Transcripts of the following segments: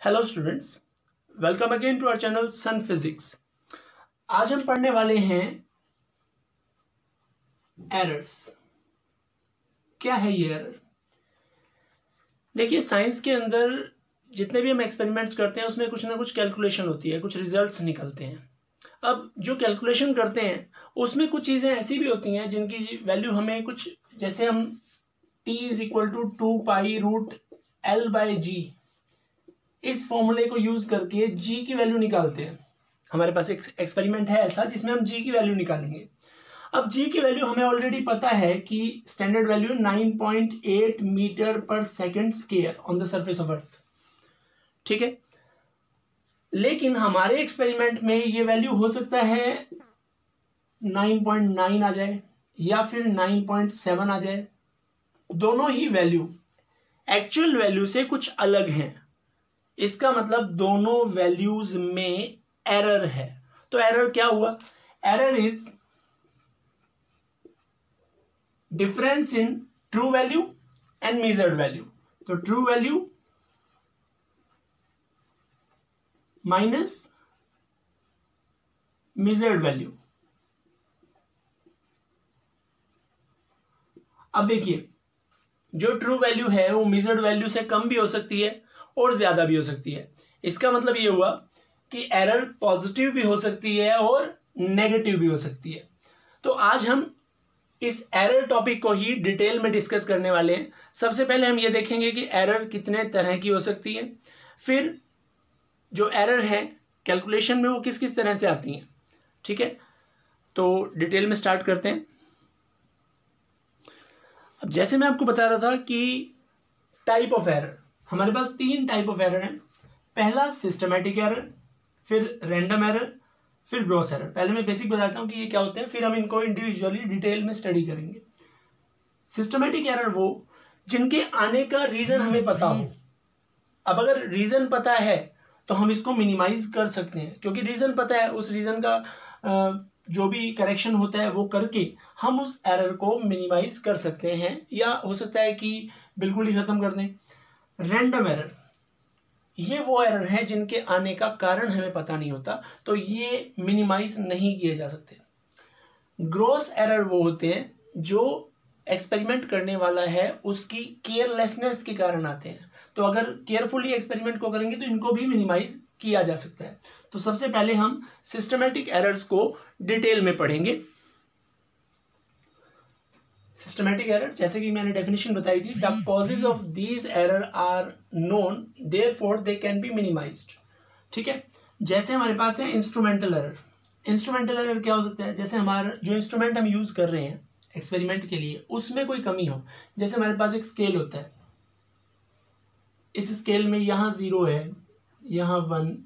Hello students, welcome again to our channel Sun Physics. आज हम पढ़ने वाले हैं एरर्स। क्या है ये एरर? देखिए, साइंस के अंदर जितने भी हम एक्सपेरिमेंट्स करते हैं उसमें कुछ ना कुछ कैलकुलेशन होती है, कुछ रिजल्ट्स निकलते हैं। अब जो कैलकुलेशन करते हैं उसमें कुछ चीज़ें ऐसी भी होती हैं जिनकी वैल्यू हमें कुछ, जैसे हम t is equal to 2π√L/g इस फॉर्मूले को यूज करके g की वैल्यू निकालते हैं। हमारे पास एक एक्सपेरिमेंट है ऐसा जिसमें हम g की वैल्यू निकालेंगे। अब g की वैल्यू हमें ऑलरेडी पता है कि स्टैंडर्ड वैल्यू 9.8 मीटर पर second square on the surface of earth. ठीक है, लेकिन हमारे एक्सपेरिमेंट में ये वैल्यू हो सकता है 9.9 आ जाए या फिर 9.7 आ जाए। दोनों ही वैल्यू एक्चुअल वैल्यू से कुछ अलग हैं। इसका मतलब दोनों वैल्यूज में एरर है। तो एरर क्या हुआ? Error is difference in true value and measured value. तो true value minus measured value. अब देखिए, जो ट्रू वैल्यू है वो मेजर्ड वैल्यू से कम भी हो सकती है और ज्यादा भी हो सकती है। इसका मतलब ये हुआ कि एरर पॉजिटिव भी हो सकती है और नेगेटिव भी हो सकती है। तो आज हम इस एरर टॉपिक को ही डिटेल में डिस्कस करने वाले हैं। सबसे पहले हम ये देखेंगे कि एरर कितने तरह की हो सकती है, फिर जो एरर है कैलकुलेशन में वो किस किस तरह से आती हैं। ठीक है, तो डिटेल में स्टार्ट करते हैं। अब जैसे मैं आपको बता रहा था कि टाइप ऑफ एरर, हमारे पास 3 टाइप ऑफ एरर हैं। पहला सिस्टमैटिक एरर, फिर रैंडम एरर, फिर ग्रॉस एरर। पहले मैं बेसिक बताता हूं कि ये क्या होते हैं, फिर हम इनको इंडिविजुअली डिटेल में स्टडी करेंगे। सिस्टमैटिक एरर वो जिनके आने का रीजन हमें पता हो। अब अगर रीजन पता है तो हम इसको मिनिमाइज कर सकते हैं, क्योंकि रीजन पता है, उस रीजन का जो भी करेक्शन होता है वो करके हम उस एरर को मिनिमाइज कर सकते हैं, या हो सकता है कि बिल्कुल ही खत्म कर दें। रैंडम एरर, ये वो एरर है जिनके आने का कारण हमें पता नहीं होता, तो ये मिनिमाइज नहीं किए जा सकते। ग्रॉस एरर वो होते हैं जो एक्सपेरिमेंट करने वाला है उसकी केयरलेसनेस के कारण आते हैं। तो अगर केयरफुली एक्सपेरिमेंट को करेंगे तो इनको भी मिनिमाइज किया जा सकता है। तो सबसे पहले हम सिस्टमैटिक एरर्स को डिटेल में पढ़ेंगे। सिस्टमैटिक एरर, जैसे कि मैंने डेफिनेशन बताई थी, the causes of these error are known, therefore they can be minimized. ठीक है, जैसे हमारे पास है इंस्ट्रूमेंटल एरर। इंस्ट्रूमेंटल एरर क्या हो सकता है? जैसे हमारा जो इंस्ट्रूमेंट हम यूज कर रहे हैं एक्सपेरिमेंट के लिए उसमें कोई कमी हो। जैसे हमारे पास एक स्केल होता है, इस स्केल में यहाँ 0 है, यहाँ 1,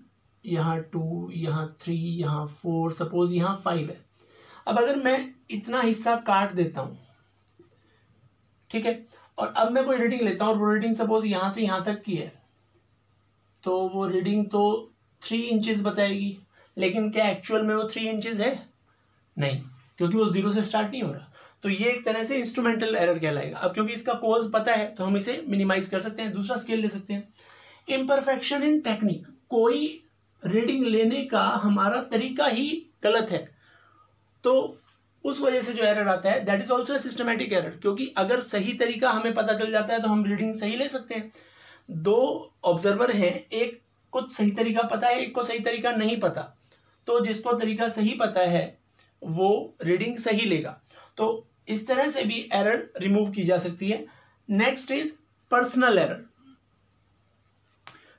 यहाँ 2, यहाँ 3, यहाँ 4, सपोज यहाँ 5 है। अब अगर मैं इतना हिस्सा काट देता हूं, ठीक है, और अब मैं कोई रीडिंग लेता हूं और वो रीडिंग सपोज यहां से यहां तक की है, तो वो रीडिंग तो 3 इंचेस बताएगी, लेकिन क्या एक्चुअल में वो 3 इंचेस है? नहीं, क्योंकि वो 0 से स्टार्ट नहीं हो रहा। तो ये एक तरह से इंस्ट्रूमेंटल एरर कहलाएगा। अब क्योंकि इसका कॉज पता है तो हम इसे मिनिमाइज कर सकते हैं, दूसरा स्केल ले सकते हैं। इम्परफेक्शन इन टेक्निक, कोई रीडिंग लेने का हमारा तरीका ही गलत है, तो उस वजह से जो एरर आता है that is also systematic error. क्योंकि अगर सही तरीका हमें पता चल जाता है तो हम रीडिंग सही ले सकते हैं। 2 ऑब्जर्वर हैं, एक को सही तरीका पता है, एक को सही तरीका नहीं पता, तो जिसको तरीका सही पता है वो रीडिंग सही लेगा। तो इस तरह से भी एरर रिमूव की जा सकती है। Next is personal error.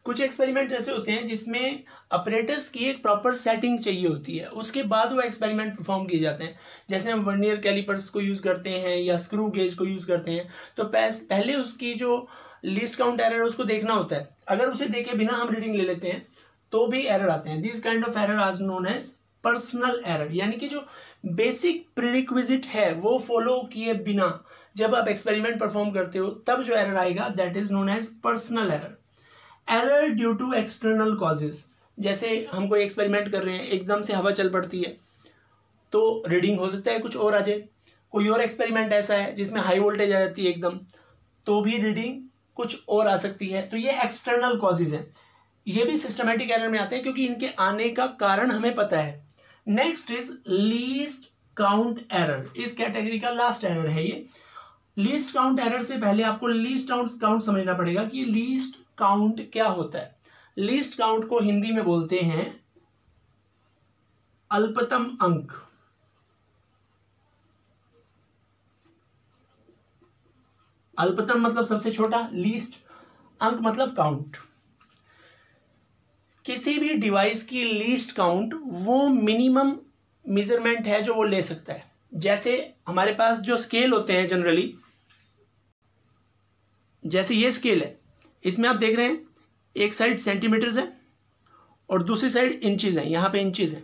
कुछ एक्सपेरिमेंट ऐसे होते हैं जिसमें ऑपरेटर्स की एक प्रॉपर सेटिंग चाहिए होती है, उसके बाद वो एक्सपेरिमेंट परफॉर्म किए जाते हैं। जैसे हम वर्नियर कैलिपर्स को यूज करते हैं या स्क्रू गेज को यूज करते हैं, तो पहले उसकी जो लीस्ट काउंट एरर है उसको देखना होता है। अगर उसे देखे बिना हम रीडिंग ले लेते हैं तो भी एरर आते हैं। This kind of error are known as personal error, यानी कि जो बेसिक प्रीरिक्विजिट है वो फॉलो किए बिना जब आप एक्सपेरिमेंट परफॉर्म करते हो तब जो एरर आएगा that is known as personal error. Error due to external causes, जैसे हम कोई एक्सपेरिमेंट कर रहे हैं, एकदम से हवा चल पड़ती है तो रीडिंग हो सकता है कुछ और आ जाए। कोई और एक्सपेरिमेंट ऐसा है जिसमें हाई वोल्टेज आ जाती है एकदम, तो भी रीडिंग कुछ और आ सकती है। तो ये एक्सटर्नल कॉजेज है। ये भी सिस्टमैटिक एरर में आते हैं क्योंकि इनके आने का कारण हमें पता है। Next is least count error, इस कैटेगरी का लास्ट एरर है ये। लीस्ट काउंट एरर से पहले आपको लीस्ट काउंट समझना पड़ेगा कि लीस्ट काउंट क्या होता है। लीस्ट काउंट को हिंदी में बोलते हैं अल्पतम अंक। अल्पतम मतलब सबसे छोटा, लीस्ट अंक मतलब काउंट। किसी भी डिवाइस की लीस्ट काउंट वो मिनिमम मेजरमेंट है जो वो ले सकता है। जैसे हमारे पास जो स्केल होते हैं जनरली, जैसे ये स्केल है, इसमें आप देख रहे हैं एक साइड सेंटीमीटर्स है और दूसरी साइड इंचेस है, यहां पे इंचेस है।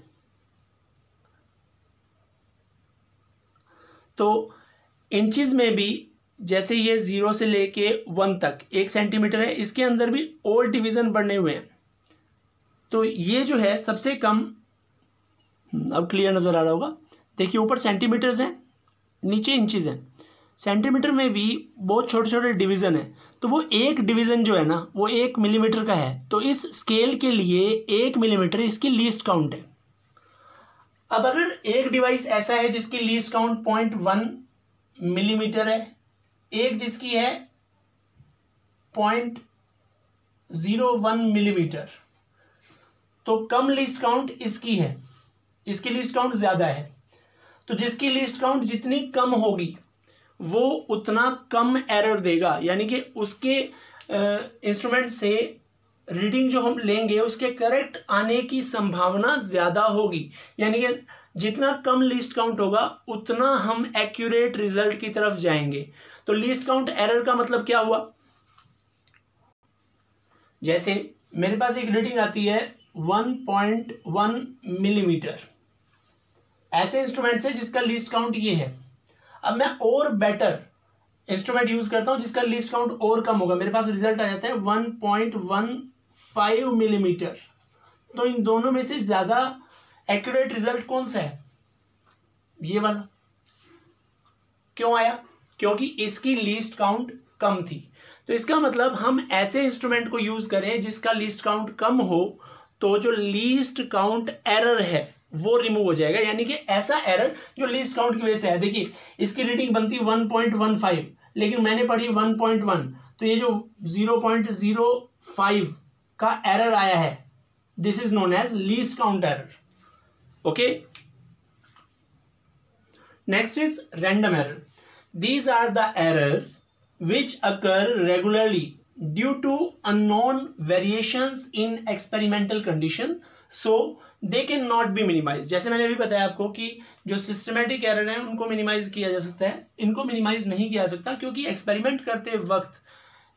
तो इंचेस में भी जैसे ये 0 से लेके 1 तक 1 सेंटीमीटर है, इसके अंदर भी और डिवीजन बने हुए हैं। तो ये जो है सबसे कम, अब क्लियर नजर आ रहा होगा, देखिए ऊपर सेंटीमीटर्स हैं, नीचे इंचेस हैं। सेंटीमीटर में भी बहुत छोटे छोटे डिवीजन है, तो वो एक डिवीजन जो है ना वो 1 मिलीमीटर का है। तो इस स्केल के लिए 1 मिलीमीटर इसकी लीस्ट काउंट है। अब अगर एक डिवाइस ऐसा है जिसकी लीस्ट काउंट 0.1 मिलीमीटर है, एक जिसकी है 0.01 मिलीमीटर, तो कम लीस्ट काउंट इसकी है, इसकी लीस्ट काउंट ज्यादा है। तो जिसकी लीस्ट काउंट जितनी कम होगी वो उतना कम एरर देगा, यानी कि उसके इंस्ट्रूमेंट से रीडिंग जो हम लेंगे उसके करेक्ट आने की संभावना ज्यादा होगी। यानी कि जितना कम लीस्ट काउंट होगा उतना हम एक्यूरेट रिजल्ट की तरफ जाएंगे। तो लीस्ट काउंट एरर का मतलब क्या हुआ? जैसे मेरे पास एक रीडिंग आती है 1.1 मिलीमीटर, ऐसे इंस्ट्रूमेंट से जिसका लीस्ट काउंट ये है। अब मैं और बेटर इंस्ट्रूमेंट यूज करता हूं जिसका लीस्ट काउंट और कम होगा, मेरे पास रिजल्ट आ जाता है 1.15 मिलीमीटर। तो इन दोनों में से ज्यादा एक्यूरेट रिजल्ट कौन सा है? ये वाला। क्यों आया? क्योंकि इसकी लीस्ट काउंट कम थी। तो इसका मतलब हम ऐसे इंस्ट्रूमेंट को यूज करें जिसका लीस्ट काउंट कम हो, तो जो लीस्ट काउंट एरर है वो रिमूव हो जाएगा। यानी कि ऐसा एरर जो लीस्ट काउंट की वजह से है। देखिए इसकी रीडिंग बनती 1.15, लेकिन मैंने पढ़ी 1.1, तो ये जो 0.05 का एरर आया है, this is known as least count error. Okay, next is random error. These are the errors which occur regularly due to unknown variations in experimental condition, so they cannot be minimized। जैसे मैंने अभी बताया आपको कि जो systematic error है उनको minimise किया जा सकता है, इनको मिनिमाइज नहीं किया जा सकता क्योंकि एक्सपेरिमेंट करते वक्त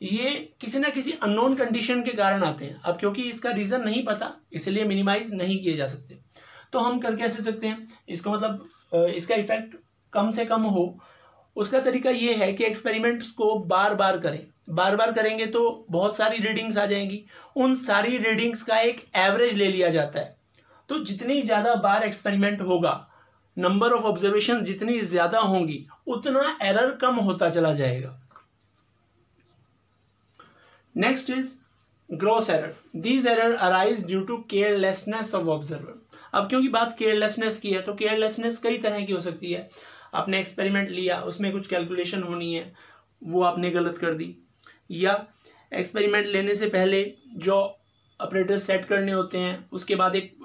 ये किसी ना किसी अननोन कंडीशन के कारण आते हैं। अब क्योंकि इसका रीजन नहीं पता इसलिए मिनिमाइज नहीं किए जा सकते। तो हम कर कैसे सकते हैं इसको? मतलब इसका इफेक्ट कम से कम हो, उसका तरीका ये है कि एक्सपेरिमेंट्स को बार बार करें। बार बार करेंगे तो बहुत सारी रीडिंग्स आ जाएंगी, उन सारी रीडिंग्स का एक एवरेज ले लिया जाता है। तो जितनी ज्यादा बार एक्सपेरिमेंट होगा, नंबर ऑफ ऑब्जर्वेशन जितनी ज्यादा होंगी, उतना एरर कम होता चला जाएगा। Next is gross error. These error arise due to carelessness of observer. अब क्योंकि बात केयरलेसनेस की है, तो केयरलेसनेस कई तरह की हो सकती है। आपने एक्सपेरिमेंट लिया, उसमें कुछ कैलकुलेशन होनी है, वो आपने गलत कर दी, या एक्सपेरिमेंट लेने से पहले जो ऑपरेटर सेट करने होते हैं उसके बाद एक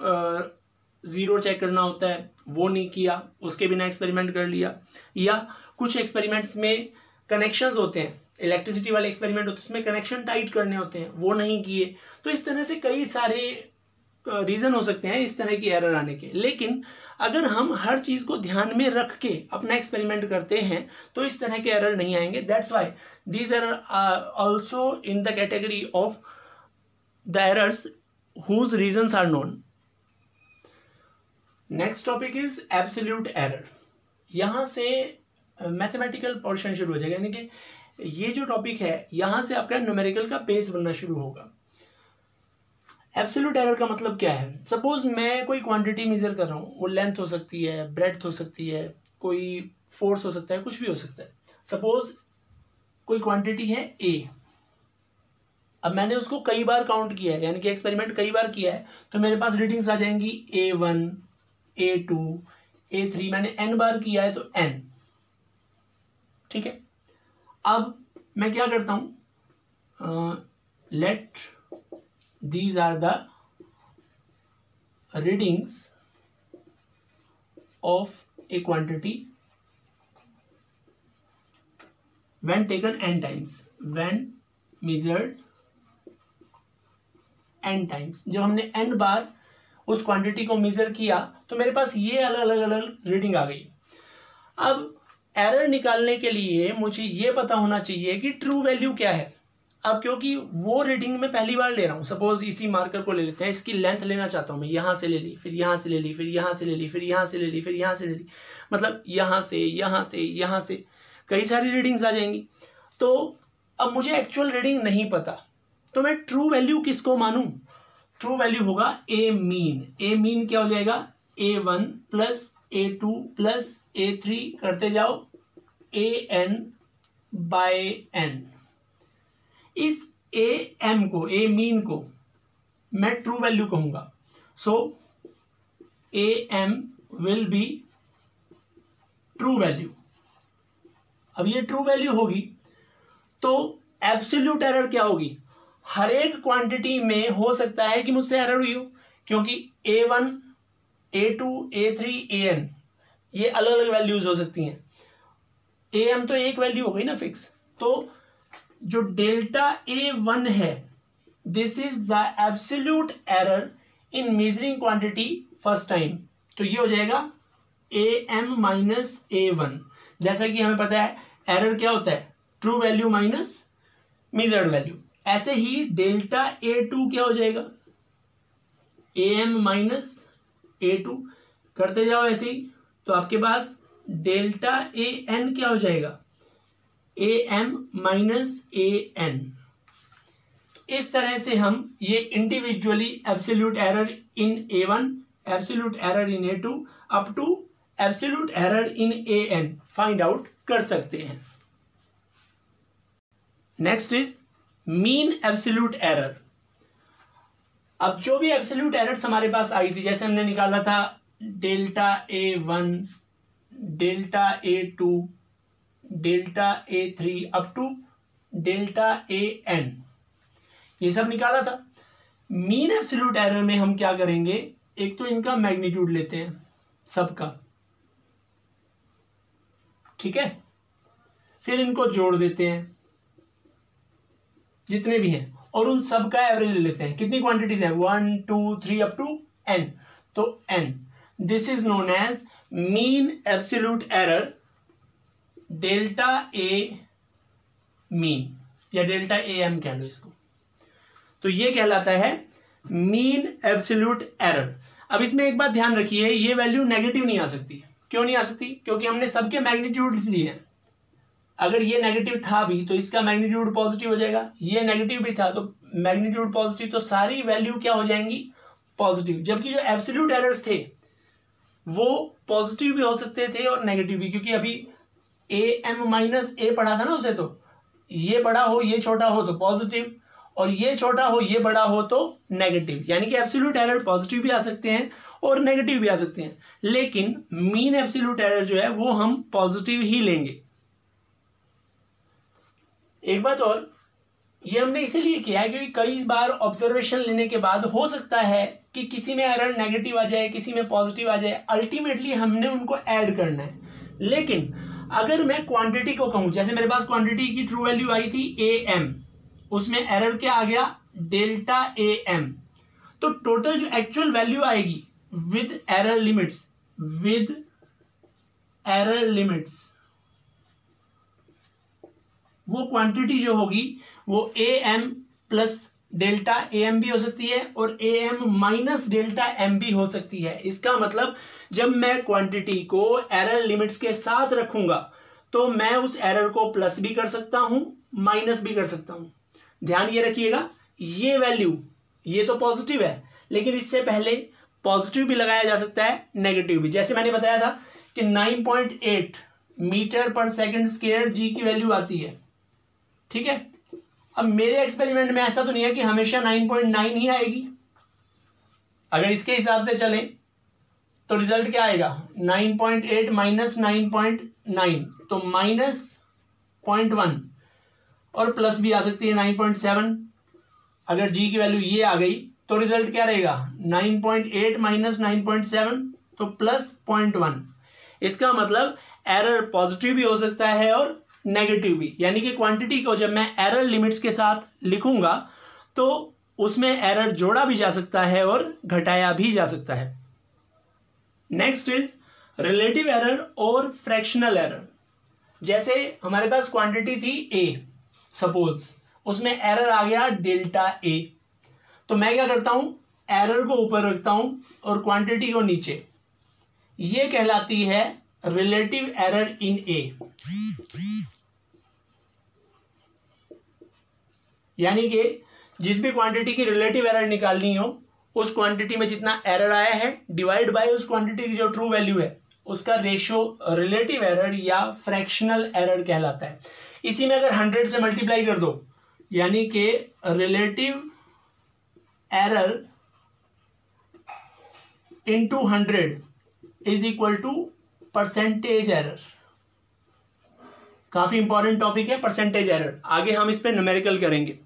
ज़ीरो चेक करना होता है, वो नहीं किया, उसके बिना एक्सपेरिमेंट कर लिया। या कुछ एक्सपेरिमेंट्स में कनेक्शंस होते हैं, इलेक्ट्रिसिटी वाले एक्सपेरिमेंट होते हैं उसमें कनेक्शन टाइट करने होते हैं, वो नहीं किए। तो इस तरह से कई सारे रीजन हो सकते हैं इस तरह की एरर आने के। लेकिन अगर हम हर चीज को ध्यान में रख के अपना एक्सपेरिमेंट करते हैं तो इस तरह के एरर नहीं आएंगे। That's why these error are also in the category of the errors whose reasons are known. Next topic is absolute error. यहां से मैथमेटिकल पोर्शन शुरू हो जाएगा, यानी कि ये जो टॉपिक है यहां से आपका न्यूमेरिकल का बेस बनना शुरू होगा। एब्सोल्यूट एरर का मतलब क्या है? सपोज मैं कोई क्वांटिटी मेजर कर रहा हूँ, वो लेंथ हो सकती है, ब्रेड्थ हो सकती है, कोई फोर्स हो सकता है, कुछ भी हो सकता है। सपोज कोई क्वांटिटी है ए, अब मैंने उसको कई बार काउंट किया है, यानी कि एक्सपेरिमेंट कई बार किया है, तो मेरे पास रीडिंग्स आ जाएंगी A1, A2, A3, मैंने n बार किया है तो n। ठीक है, अब मैं क्या करता हूं, let these are the readings of a quantity when taken n times, when measured n times। जब हमने n बार उस क्वांटिटी को मेजर किया तो मेरे पास ये अलग अलग रीडिंग आ गई। अब एरर निकालने के लिए मुझे ये पता होना चाहिए कि ट्रू वैल्यू क्या है। अब क्योंकि वो रीडिंग मैं पहली बार ले रहा हूँ, सपोज इसी मार्कर को ले लेते हैं, इसकी लेंथ लेना चाहता हूँ मैं, यहाँ से ले ली, फिर यहाँ से ले ली, फिर यहाँ से ले ली, फिर यहाँ से ले ली, फिर यहाँ से ले ली, मतलब यहाँ से यहाँ से यहाँ से कई सारी रीडिंग्स आ जाएंगी। तो अब मुझे एक्चुअल रीडिंग नहीं पता, तो मैं ट्रू वैल्यू किसको मानूं? ट्रू वैल्यू होगा ए मीन। ए मीन क्या हो जाएगा? A1 plus A2 plus A3 करते जाओ AN बाय n। इस AM को, ए मीन को मैं ट्रू वैल्यू कहूंगा। सो AM will be true value. अब ये ट्रू वैल्यू होगी तो एब्सोल्यूट एरर क्या होगी? हर एक क्वांटिटी में हो सकता है कि मुझसे एरर हुई हो, क्योंकि A1, A2, A3, AN ये अलग अलग वैल्यूज हो सकती हैं। AM तो एक वैल्यू हो गई ना फिक्स। तो जो डेल्टा A1 है, this is the absolute error in measuring quantity first time. तो ये हो जाएगा AM माइनस A1। जैसा कि हमें पता है एरर क्या होता है? True value minus measured value. ऐसे ही डेल्टा A2 क्या हो जाएगा? AM माइनस A2 करते जाओ ऐसे ही, तो आपके पास डेल्टा AN क्या हो जाएगा? AM minus AN। इस तरह से हम ये individually absolute error in A1, absolute error in A2 up to absolute error in AN find out कर सकते हैं। Next is mean absolute error. अब जो भी एब्सोल्यूट एरर्स हमारे पास आई थी, जैसे हमने निकाला था delta A1, delta A2, delta A3 up to delta AN, ये सब निकाला था। मीन एब्सोल्यूट एरर में हम क्या करेंगे? एक तो इनका मैग्नीट्यूड लेते हैं सबका, ठीक है, फिर इनको जोड़ देते हैं जितने भी हैं, और उन सब का एवरेज ले लेते हैं। कितनी क्वांटिटीज है? 1, 2, 3 अप टू n। तो n, this is known as mean absolute error delta A mean, या डेल्टा AM कह लो इसको। तो ये कहलाता है मीन एब्सोल्यूट एरर। अब इसमें एक बात ध्यान रखिए, ये वैल्यू नेगेटिव नहीं आ सकती। क्यों नहीं आ सकती? क्योंकि हमने सबके मैग्नीट्यूड्स लिए हैं। अगर ये नेगेटिव था भी तो इसका मैग्नीट्यूड पॉजिटिव हो जाएगा, ये नेगेटिव भी था तो मैग्नीट्यूड पॉजिटिव, तो सारी वैल्यू क्या हो जाएंगी? पॉजिटिव। जबकि जो एब्सोल्यूट एरर्स थे वो पॉजिटिव भी हो सकते थे और नेगेटिव भी, क्योंकि अभी AM माइनस A पढ़ा था ना उसे, तो ये बड़ा हो ये छोटा हो तो पॉजिटिव, और ये छोटा हो ये बड़ा हो तो नेगेटिव। यानी कि एब्सोल्यूट एरर पॉजिटिव भी आ सकते हैं और नेगेटिव भी आ सकते हैं, लेकिन मीन एब्सोल्यूट एरर जो है वो हम पॉजिटिव ही लेंगे। एक बात और, ये हमने इसीलिए किया है क्योंकि कई बार ऑब्जर्वेशन लेने के बाद हो सकता है कि किसी में एरर नेगेटिव आ जाए, किसी में पॉजिटिव आ जाए, अल्टीमेटली हमने उनको ऐड करना है। लेकिन अगर मैं क्वांटिटी को कहूं, जैसे मेरे पास क्वांटिटी की ट्रू वैल्यू आई थी AM, उसमें एरर क्या आ गया? Delta AM। तो टोटल जो एक्चुअल वैल्यू आएगी with error limits, with error limits, वो क्वांटिटी जो होगी वो AM प्लस डेल्टा AM भी हो सकती है और AM माइनस डेल्टा M भी हो सकती है। इसका मतलब जब मैं क्वांटिटी को एरर लिमिट्स के साथ रखूंगा तो मैं उस एरर को प्लस भी कर सकता हूं, माइनस भी कर सकता हूं। ध्यान ये रखिएगा, ये वैल्यू ये तो पॉजिटिव है, लेकिन इससे पहले पॉजिटिव भी लगाया जा सकता है, नेगेटिव भी। जैसे मैंने बताया था कि 9.8 मीटर पर सेकंड स्क्वायर G की वैल्यू आती है, ठीक है। अब मेरे एक्सपेरिमेंट में ऐसा तो नहीं है कि हमेशा 9.9 ही आएगी। अगर इसके हिसाब से चलें तो रिजल्ट क्या आएगा, 9.8 माइनस 9.9 तो माइनस 0.1 और प्लस भी आ सकती है 9.7। अगर जी की वैल्यू ये आ गई तो रिजल्ट क्या रहेगा, 9.8 माइनस 9.7 तो प्लस 0.1। इसका मतलब एरर पॉजिटिव भी हो सकता है और नेगेटिव भी, यानी कि क्वांटिटी को जब मैं एरर लिमिट्स के साथ लिखूंगा तो उसमें एरर जोड़ा भी जा सकता है और घटाया भी जा सकता है। नेक्स्ट इज रिलेटिव एरर और फ्रैक्शनल एरर। जैसे हमारे पास क्वांटिटी थी ए, सपोज उसमें एरर आ गया डेल्टा ए, तो मैं क्या करता हूं, एरर को ऊपर रखता हूं और क्वांटिटी को नीचे। ये कहलाती है रिलेटिव एरर इन ए। यानी कि जिस भी क्वांटिटी की रिलेटिव एरर निकालनी हो, उस क्वांटिटी में जितना एरर आया है डिवाइड बाय उस क्वांटिटी की जो ट्रू वैल्यू है उसका रेशियो रिलेटिव एरर या फ्रैक्शनल एरर कहलाता है। इसी में अगर 100 से मल्टीप्लाई कर दो, यानी कि relative error into 100 is equal to percentage error. काफी इंपॉर्टेंट टॉपिक है परसेंटेज एरर, आगे हम इस पे न्यूमेरिकल करेंगे।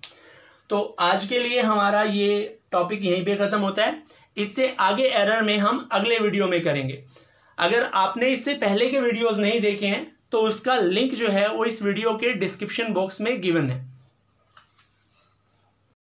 तो आज के लिए हमारा ये टॉपिक यहीं पे खत्म होता है। इससे आगे एरर में हम अगले वीडियो में करेंगे। अगर आपने इससे पहले के वीडियोस नहीं देखे हैं तो उसका लिंक जो है वो इस वीडियो के डिस्क्रिप्शन बॉक्स में गिवन है।